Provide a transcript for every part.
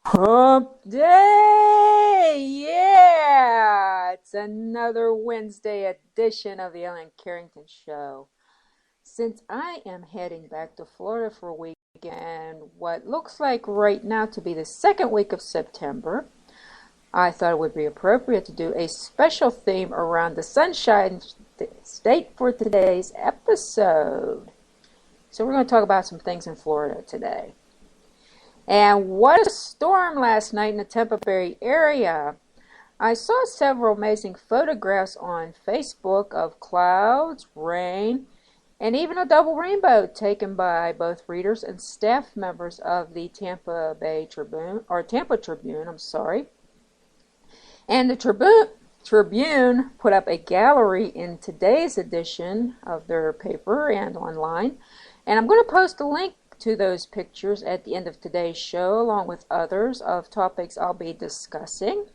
Hump Day! Yeah! It's another Wednesday edition of the Ellen Carrington Show. Since I am heading back to Florida for a weekend, what looks like right now to be the second week of September, I thought it would be appropriate to do a special theme around the Sunshine State for today's episode. So we're going to talk about some things in Florida today. And what a storm last night in the Tampa Bay area. I saw several amazing photographs on Facebook of clouds, rain, and even a double rainbow taken by both readers and staff members of the Tampa Tribune, And the Tribune put up a gallery in today's edition of their paper and online. And I'm going to post a link to those pictures at the end of today's show, along with others of topics I'll be discussing.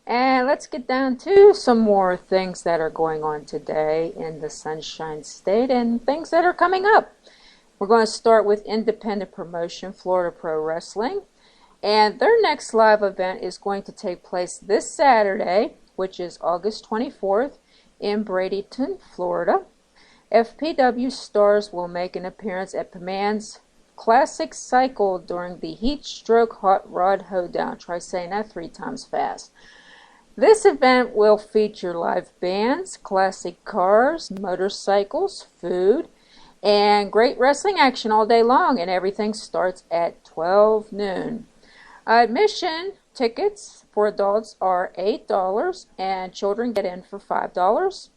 And let's get down to some more things that are going on today in the Sunshine State and things that are coming up. We're going to start with independent promotion, Florida Pro Wrestling. And their next live event is going to take place this Saturday, which is August 24th, in Bradenton, Florida. FPW stars will make an appearance at Paman's Classic Cycle during the Heat Stroke Hot Rod Hoedown. Try saying that 3 times fast. This event will feature live bands, classic cars, motorcycles, food, and great wrestling action all day long, and everything starts at 12 noon. Admission tickets for adults are $8 and children get in for $5.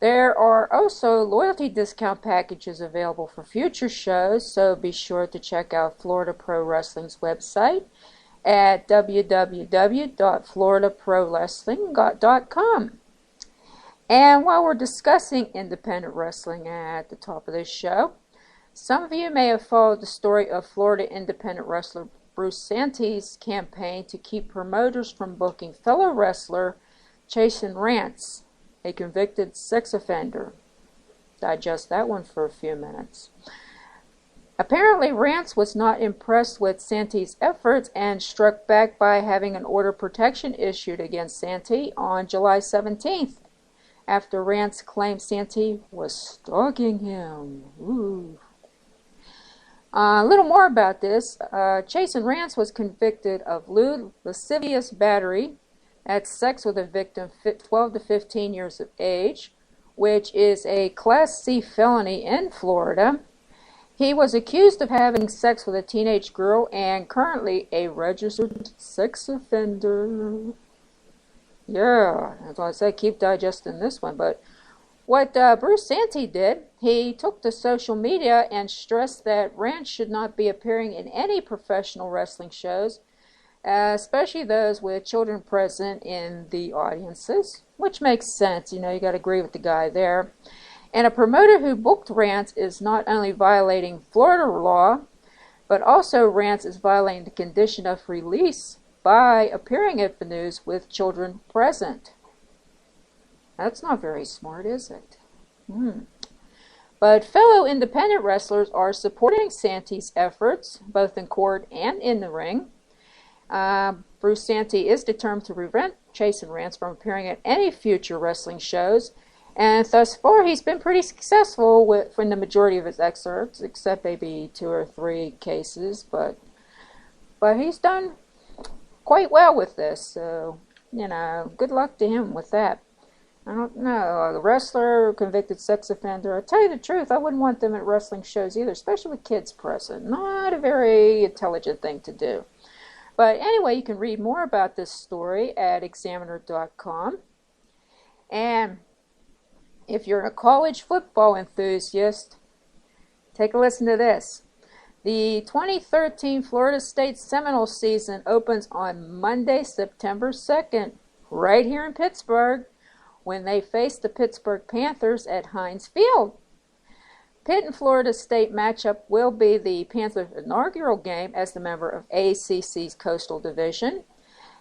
There are also loyalty discount packages available for future shows, so be sure to check out Florida Pro Wrestling's website at www.floridaprowrestling.com. And while we're discussing independent wrestling at the top of this show, some of you may have followed the story of Florida independent wrestler Bruce Santee's campaign to keep promoters from booking fellow wrestler Jason Rance, a convicted sex offender. Digest that one for a few minutes. Apparently, Rance was not impressed with Santee's efforts and struck back by having an order of protection issued against Santee on July 17th, after Rance claimed Santee was stalking him. Ooh. A little more about this. Jason Rance was convicted of lewd, lascivious battery. That's sex with a victim 12 to 15 years of age, which is a Class C felony in Florida. He was accused of having sex with a teenage girl and currently a registered sex offender. Yeah, as I say, keep digesting this one. But what Bruce Santee did, he took to social media and stressed that Rance should not be appearing in any professional wrestling shows, especially those with children present in the audiences, which makes sense. You got to agree with the guy there. And a promoter who booked Rance is not only violating Florida law, but also Rance is violating the condition of release by appearing at the news with children present. That's not very smart, is it? But fellow independent wrestlers are supporting Santee's efforts, both in court and in the ring. Bruce Santee is determined to prevent Jason Rance from appearing at any future wrestling shows, and thus far he's been pretty successful from the majority of his excerpts, except maybe 2 or 3 cases, but he's done quite well with this, so, good luck to him with that. I don't know, a wrestler, convicted sex offender, I'll tell you the truth, I wouldn't want them at wrestling shows either, especially with kids present. Not a very intelligent thing to do. But anyway, you can read more about this story at examiner.com. And if you're a college football enthusiast, take a listen to this. The 2013 Florida State Seminole season opens on Monday, September 2nd, right here in Pittsburgh, when they face the Pittsburgh Panthers at Heinz Field. Pitt and Florida State matchup will be the Panthers' inaugural game as the member of ACC's Coastal Division.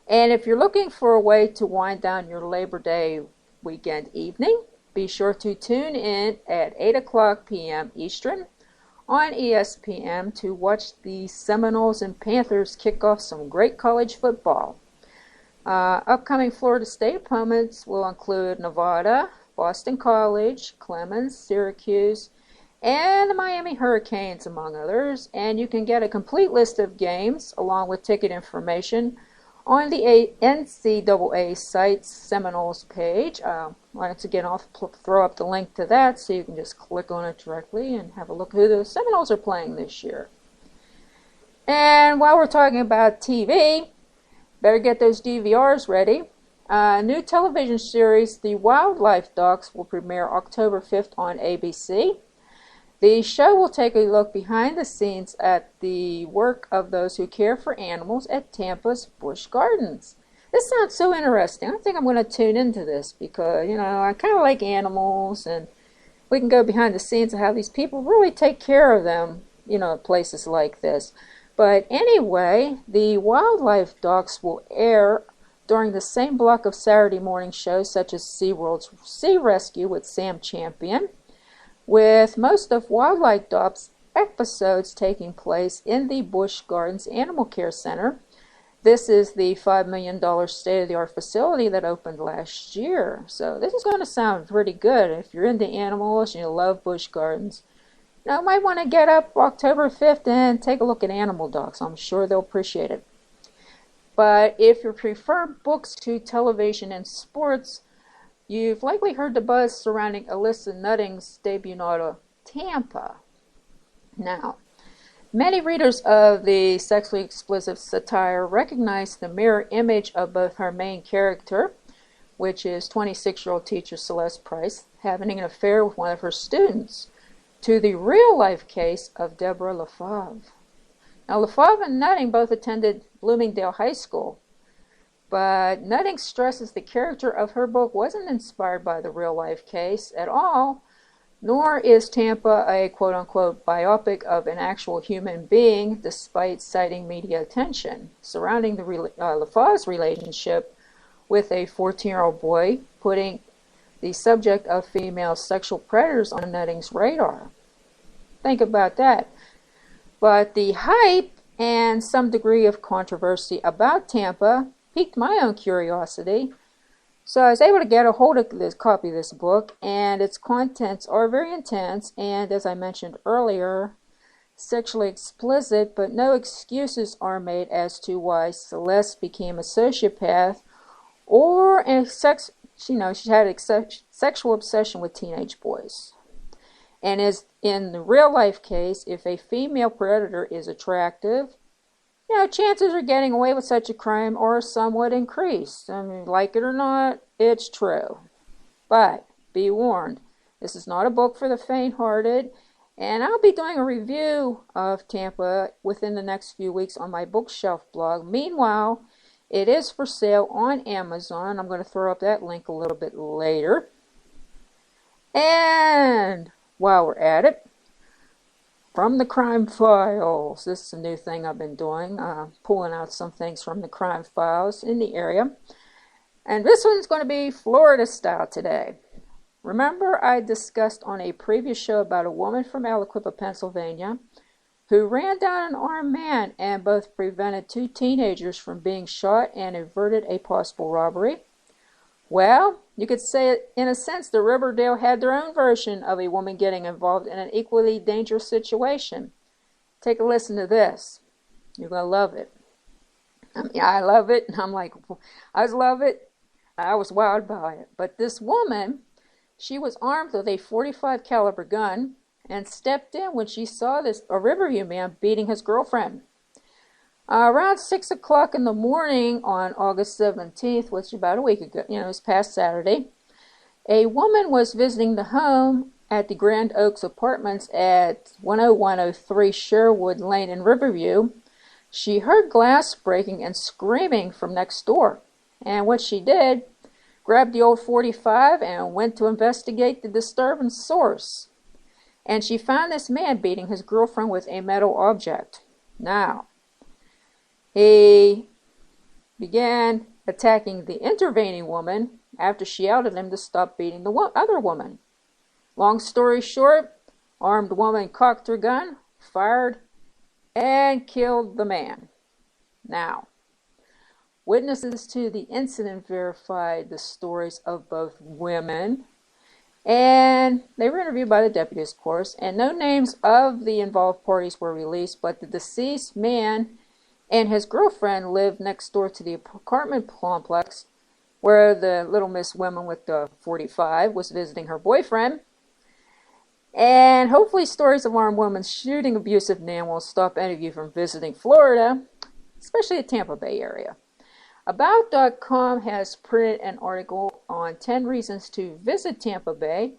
And if you're looking for a way to wind down your Labor Day weekend evening, be sure to tune in at 8 o'clock p.m. Eastern on ESPN to watch the Seminoles and Panthers kick off some great college football. Upcoming Florida State opponents will include Nevada, Boston College, Clemens, Syracuse, and the Miami Hurricanes, among others. And you can get a complete list of games along with ticket information on the NCAA site's Seminoles page. Once again, I'll throw up the link to that so you can just click on it directly and have a look who the Seminoles are playing this year. And while we're talking about TV, better get those DVRs ready. A new television series, The Wildlife Docs, will premiere October 5th on ABC. The show will take a look behind the scenes at the work of those who care for animals at Tampa's Busch Gardens. This sounds so interesting. I think I'm going to tune into this because, I kind of like animals, and we can go behind the scenes of how these people really take care of them, at places like this. But anyway, the Wildlife Docs will air during the same block of Saturday morning shows such as SeaWorld's Sea Rescue with Sam Champion, with most of Wildlife Docs episodes taking place in the Busch Gardens Animal Care Center. This is the $5 million state-of-the-art facility that opened last year. So this is going to sound pretty good. If you're into animals and you love Busch Gardens, you might want to get up October 5th and take a look at animal docs. I'm sure they'll appreciate it. But if you prefer books to television and sports, you've likely heard the buzz surrounding Alyssa Nutting's debut novel, Tampa. Now, many readers of the sexually explicit satire recognize the mirror image of both her main character, which is 26-year-old teacher Celeste Price, having an affair with one of her students, to the real-life case of Deborah LaFave. Now, LaFave and Nutting both attended Bloomingdale High School, but Nutting stresses the character of her book wasn't inspired by the real-life case at all, nor is Tampa a quote-unquote biopic of an actual human being, despite citing media attention surrounding the LaFave's relationship with a 14-year-old boy, putting the subject of female sexual predators on Nutting's radar. Think about that. But the hype and some degree of controversy about Tampa piqued my own curiosity, so I was able to get a hold of this copy of this book, and its contents are very intense and, as I mentioned earlier, sexually explicit, but no excuses are made as to why Celeste became a sociopath or she had a sexual obsession with teenage boys. And as in the real life case, if a female predator is attractive, chances of getting away with such a crime are somewhat increased. I mean, like it or not, it's true. But be warned, this is not a book for the faint-hearted, and I'll be doing a review of Tampa within the next few weeks on my bookshelf blog. Meanwhile, it is for sale on Amazon. I'm going to throw up that link a little bit later. And while we're at it, from the crime files. This is a new thing I've been doing, pulling out some things from the crime files in the area. And this one's going to be Florida style today. Remember I discussed on a previous show about a woman from Aliquippa, Pennsylvania, who ran down an armed man and both prevented two teenagers from being shot and averted a possible robbery? Well, you could say, in a sense, the Riverdale had their own version of a woman getting involved in an equally dangerous situation. Take a listen to this. You're going to love it. I love it. And I'm like, I love it. I was wowed by it. But this woman, she was armed with a .45 caliber gun and stepped in when she saw a Riverview man beating his girlfriend. Around 6 o'clock in the morning on August 17th, which is about a week ago, it was past Saturday, a woman was visiting the home at the Grand Oaks Apartments at 10103 Sherwood Lane in Riverview. She heard glass breaking and screaming from next door. And what she did, grabbed the old .45 and went to investigate the disturbance source. And she found this man beating his girlfriend with a metal object. Now, he began attacking the intervening woman after she yelled at him to stop beating the other woman. Long story short, Armed woman cocked her gun, fired, and killed the man. Now, witnesses to the incident verified the stories of both women, and they were interviewed by the deputies, of course, and no names of the involved parties were released, but the deceased man and his girlfriend lived next door to the apartment complex where the little Miss Woman with the 45 was visiting her boyfriend. And hopefully stories of armed women shooting abusive men will stop any of you from visiting Florida, especially the Tampa Bay area. About.com has printed an article on 10 reasons to visit Tampa Bay,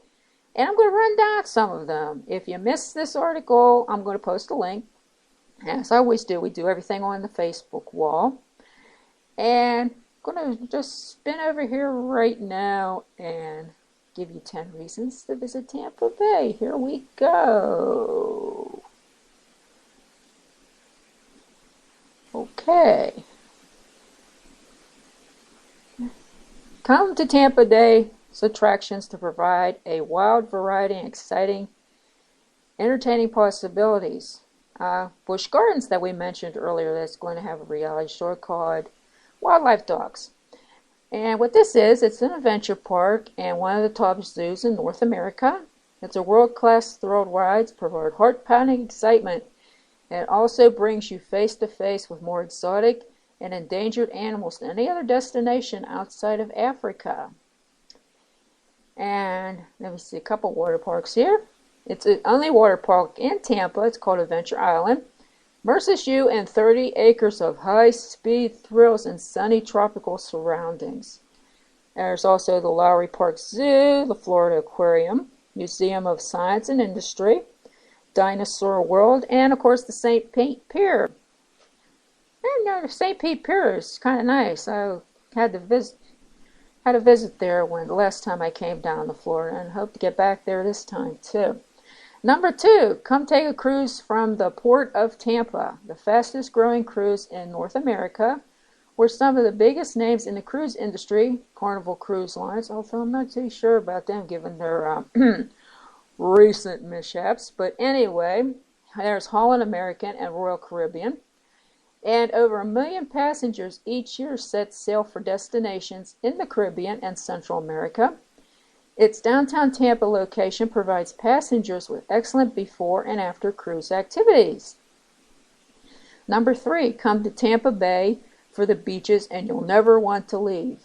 and I'm going to run down some of them. If you missed this article, I'm going to post a link. As I always do, we do everything on the Facebook wall. And I'm going to just spin over here right now and give you 10 reasons to visit Tampa Bay. Here we go. Okay. Come to Tampa Bay's attractions to provide a wild variety and exciting, entertaining possibilities. Busch Gardens that we mentioned earlier, that's going to have a reality show called Wildlife Dogs. And what this is, it's an adventure park and one of the top zoos in North America. It's a world-class thrill rides, provide heart-pounding excitement. It also brings you face-to-face with more exotic and endangered animals than any other destination outside of Africa. And let me see a couple water parks here. It's the only water park in Tampa. It's called Adventure Island. Immerses you in 30 acres of high-speed thrills and sunny tropical surroundings. There's also the Lowry Park Zoo, the Florida Aquarium, Museum of Science and Industry, Dinosaur World, and of course the St. Pete Pier. And the St. Pete Pier is kind of nice. I had to visit there when the last time I came down to Florida, and hope to get back there this time too. Number 2, come take a cruise from the Port of Tampa, the fastest growing cruise in North America, where some of the biggest names in the cruise industry, Carnival Cruise Lines, although I'm not too sure about them given their recent mishaps. But anyway, there's Holland American and Royal Caribbean. And over 1 million passengers each year set sail for destinations in the Caribbean and Central America. Its downtown Tampa location provides passengers with excellent before and after cruise activities. Number 3, come to Tampa Bay for the beaches and you'll never want to leave.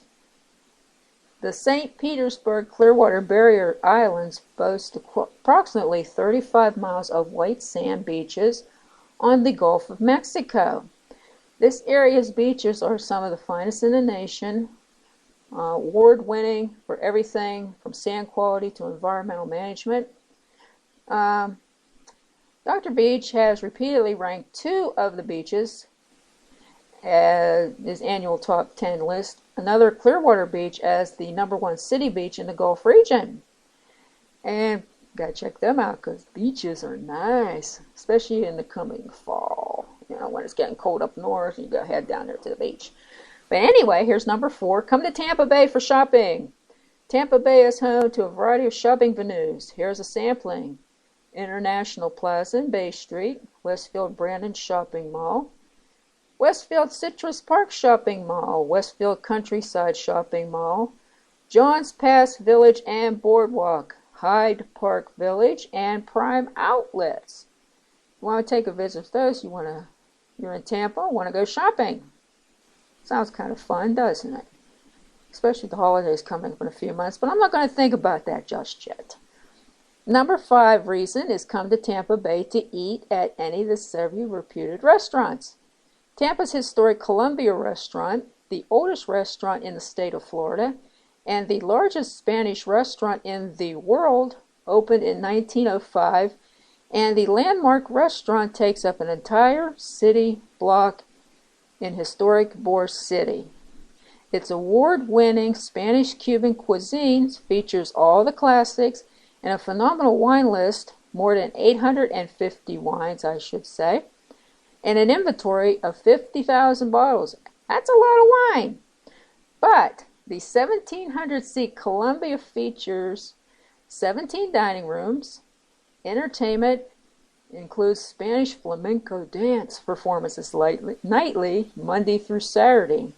The St. Petersburg Clearwater Barrier Islands boast approximately 35 miles of white sand beaches on the Gulf of Mexico. This area's beaches are some of the finest in the nation, award-winning for everything from sand quality to environmental management. Dr. Beach has repeatedly ranked 2 of the beaches as his annual top 10 list. Another Clearwater Beach as the #1 city beach in the Gulf region. And gotta check them out because beaches are nice, especially in the coming fall. You know, when it's getting cold up north, you gotta head down there to the beach. But anyway, here's number 4. Come to Tampa Bay for shopping. Tampa Bay is home to a variety of shopping venues. Here's a sampling. International Plaza and Bay Street, Westfield Brandon Shopping Mall, Westfield Citrus Park Shopping Mall, Westfield Countryside Shopping Mall, Johns Pass Village and Boardwalk, Hyde Park Village, and Prime Outlets. You want to take a visit to those, you're in Tampa, want to go shopping. Sounds kind of fun, doesn't it? Especially the holidays coming up in a few months, but I'm not going to think about that just yet. Number 5 reason is come to Tampa Bay to eat at any of the several reputed restaurants. Tampa's historic Columbia restaurant, the oldest restaurant in the state of Florida, and the largest Spanish restaurant in the world, opened in 1905, and the landmark restaurant takes up an entire city block in historic Ybor City. Its award-winning Spanish-Cuban cuisine features all the classics and a phenomenal wine list, more than 850 wines, I should say, and an inventory of 50,000 bottles. That's a lot of wine. But the 1,700-seat Columbia features 17 dining rooms, Entertainment includes Spanish flamenco dance performances nightly, Monday through Saturday.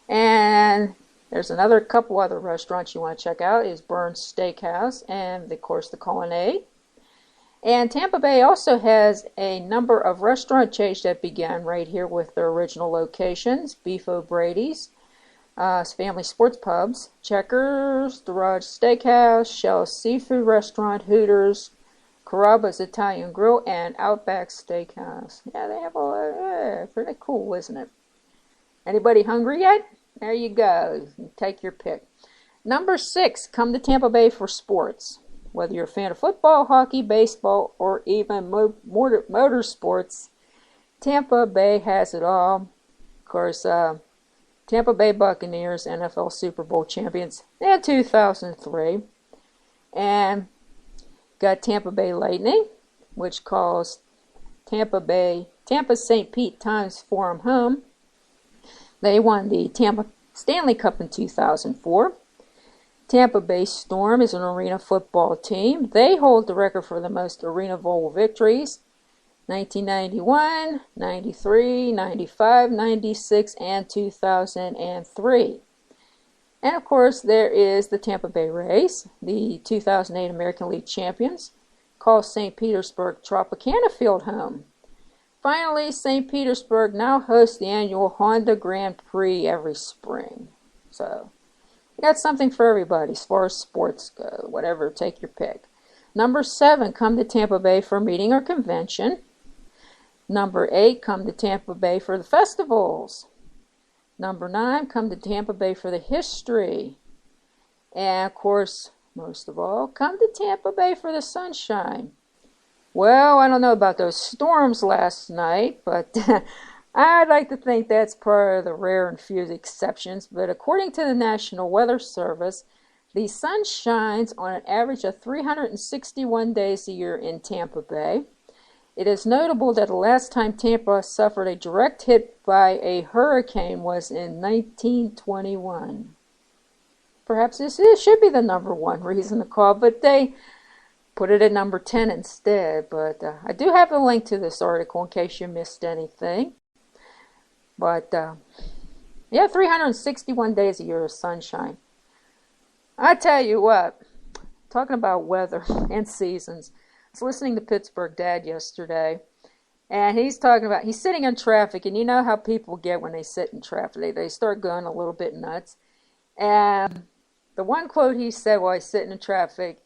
And there's another couple other restaurants you want to check out is Burns Steakhouse and, of course, the Colonnade. And Tampa Bay also has a number of restaurant chains that began right here with their original locations. Beef O'Brady's, Family Sports Pubs, Checkers, Garage Steakhouse, Shell's Seafood Restaurant, Hooters, Carrabba's Italian Grill, and Outback Steakhouse. Yeah, they have all pretty cool, isn't it? Anybody hungry yet? There you go. Take your pick. Number 6, come to Tampa Bay for sports. Whether you're a fan of football, hockey, baseball, or even motorsports, Tampa Bay has it all. Of course, Tampa Bay Buccaneers, NFL Super Bowl champions in 2003. And got Tampa Bay Lightning, which calls Tampa St. Pete Times Forum home. They won the Tampa Stanley Cup in 2004. Tampa Bay Storm is an arena football team. They hold the record for the most Arena Bowl victories. 1991, 93, 95, 96, and 2003. And of course, there is the Tampa Bay Rays, the 2008 American League champions, call St. Petersburg Tropicana Field home. Finally, St. Petersburg now hosts the annual Honda Grand Prix every spring. So, we got something for everybody as far as sports go. Whatever, take your pick. Number 7, come to Tampa Bay for a meeting or convention. Number 8, come to Tampa Bay for the festivals. Number 9, come to Tampa Bay for the history. And of course, most of all, come to Tampa Bay for the sunshine. Well, I don't know about those storms last night, but I'd like to think that's part of the rare and few exceptions. But according to the National Weather Service, the sun shines on an average of 361 days a year in Tampa Bay. It is notable that the last time Tampa suffered a direct hit by a hurricane was in 1921. Perhaps this should be the number 1 reason to call, but they put it at number 10 instead. But I do have a link to this article in case you missed anything. But yeah, 361 days a year of sunshine. I tell you what, talking about weather and seasons, I was listening to Pittsburgh Dad yesterday, and he's sitting in traffic, and you know how people get when they sit in traffic. They start going a little bit nuts. And the one quote he said while he's sitting in traffic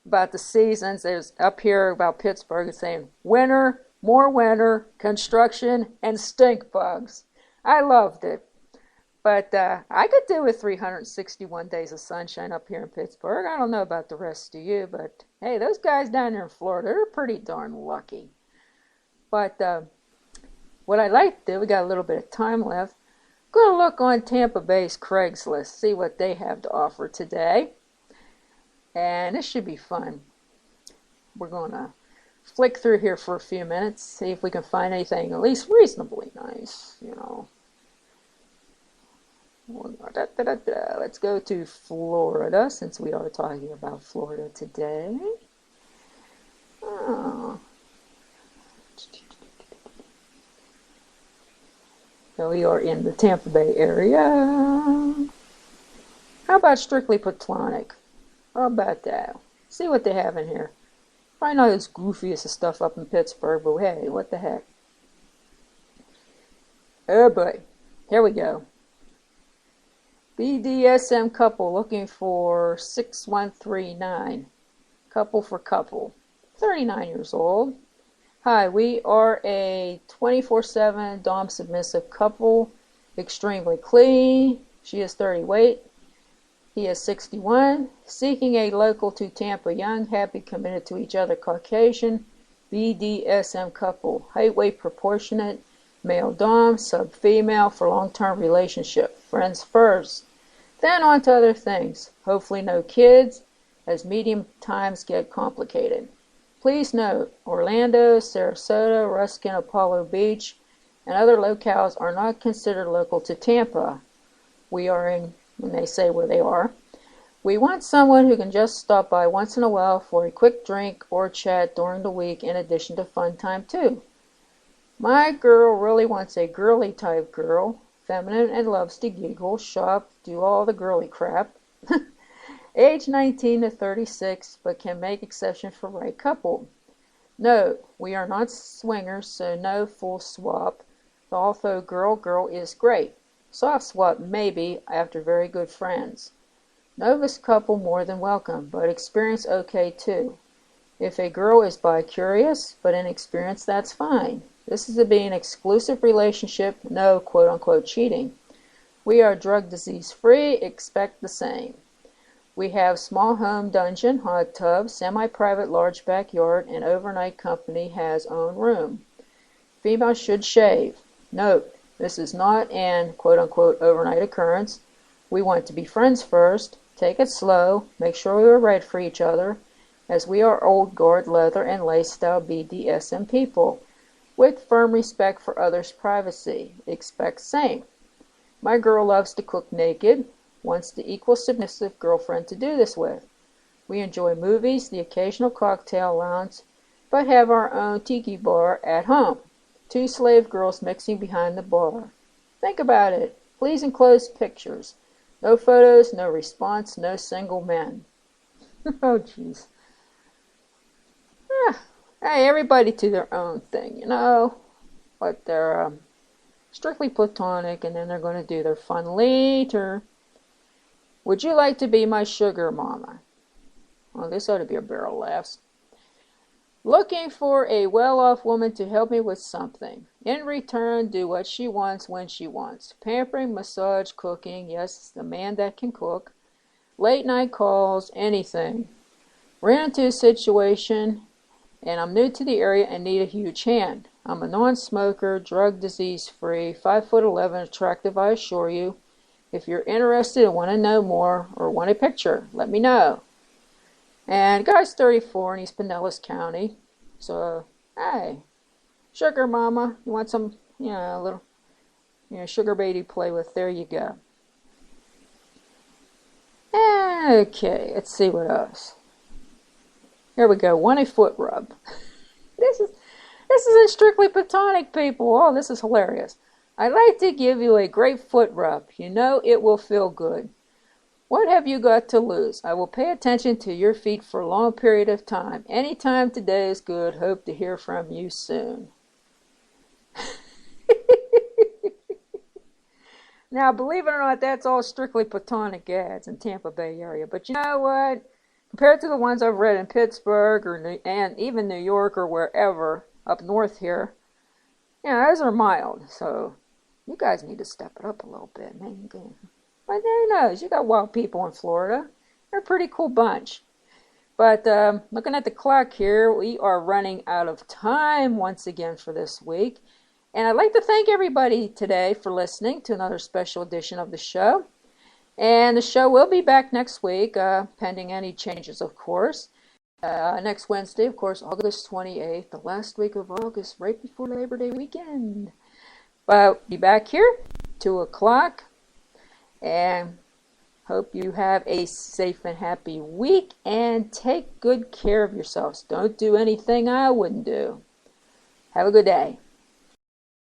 about the seasons is up here about Pittsburgh, is saying, winter, more winter, construction, and stink bugs. I loved it. But I could do with 361 days of sunshine up here in Pittsburgh. I don't know about the rest of you, but hey, those guys down there in Florida, they're pretty darn lucky. But what I'd like to do, we got a little bit of time left, go look on Tampa Bay's Craigslist, see what they have to offer today. And this should be fun. We're going to flick through here for a few minutes, see if we can find anything at least reasonably nice, you know. Let's go to Florida, since we are talking about Florida today. Oh. So we are in the Tampa Bay area. How about strictly platonic? How about that? See what they have in here. Probably not as goofy as the stuff up in Pittsburgh, but hey, what the heck. Oh boy, here we go. BDSM couple looking for 6139. Couple for couple. 39 years old. Hi, we are a 24/7 dom submissive couple. Extremely clean. She is 30 weight. He is 61. Seeking a local to Tampa, young, happy, committed to each other, Caucasian, BDSM couple. Height, weight, proportionate. Male dom, sub female for long-term relationship. Friends first. Then on to other things. Hopefully no kids, as medium times get complicated. Please note, Orlando, Sarasota, Ruskin, Apollo Beach, and other locales are not considered local to Tampa. We are in, when they say where they are, We want someone who can just stop by once in a while for a quick drink or chat during the week in addition to fun time too. My girl really wants a girly type girl, feminine and loves to giggle, shop, do all the girly crap. Age 19 to 36, but can make exception for right couple. No, we are not swingers, so no full swap, although girl is great. Soft swap maybe after very good friends. Novice couple more than welcome, but experience okay too. If a girl is bi-curious but inexperienced, that's fine. This is to be an exclusive relationship, no quote-unquote cheating. We are drug disease free, expect the same. We have small home dungeon, hot tub, semi-private large backyard, and overnight company has own room. Female should shave. Note, this is not an quote-unquote overnight occurrence. We want to be friends first, take it slow, make sure we are right for each other, as we are old guard leather and lace style BDSM people, with firm respect for others' privacy. Expect same. My girl loves to cook naked, wants the equal submissive girlfriend to do this with. We enjoy movies, the occasional cocktail lounge, but have our own tiki bar at home. 2 slave girls mixing behind the bar. Think about it. Please enclose pictures. No photos, no response, no single men. Oh, jeez. Hey, everybody to their own thing, you know. But they're strictly platonic, and then they're going to do their fun later. Would you like to be my sugar mama? Well, this ought to be a barrel of laughs. Looking for a well-off woman to help me with something. In return, do what she wants when she wants. Pampering, massage, cooking. Yes, the man that can cook. Late night calls, anything. Ran into a situation, and I'm new to the area and need a huge hand. I'm a non-smoker, drug disease free, 5'11", attractive, I assure you. If you're interested and want to know more or want a picture, let me know. And the guy's 34 and he's Pinellas County. So, hey, sugar mama, you want some, a little, sugar baby to play with? There you go. Okay, let's see what else. Here we go. Want a foot rub. This isn't strictly platonic, people. Oh, this is hilarious. I'd like to give you a great foot rub. You know it will feel good. What have you got to lose? I will pay attention to your feet for a long period of time. Any time today is good. Hope to hear from you soon. Now, believe it or not, that's all strictly platonic ads in Tampa Bay area. But you know what? Compared to the ones I've read in Pittsburgh and even New York or wherever up north here, those are mild. So you guys need to step it up a little bit, man. But who knows? You got wild people in Florida. They're a pretty cool bunch. But looking at the clock here, we are running out of time once again for this week. And I'd like to thank everybody today for listening to another special edition of the show. And the show will be back next week, pending any changes, of course. Next Wednesday, of course, August 28th, the last week of August, right before Labor Day weekend. But be back here, 2 o'clock. And hope you have a safe and happy week. And take good care of yourselves. Don't do anything I wouldn't do. Have a good day.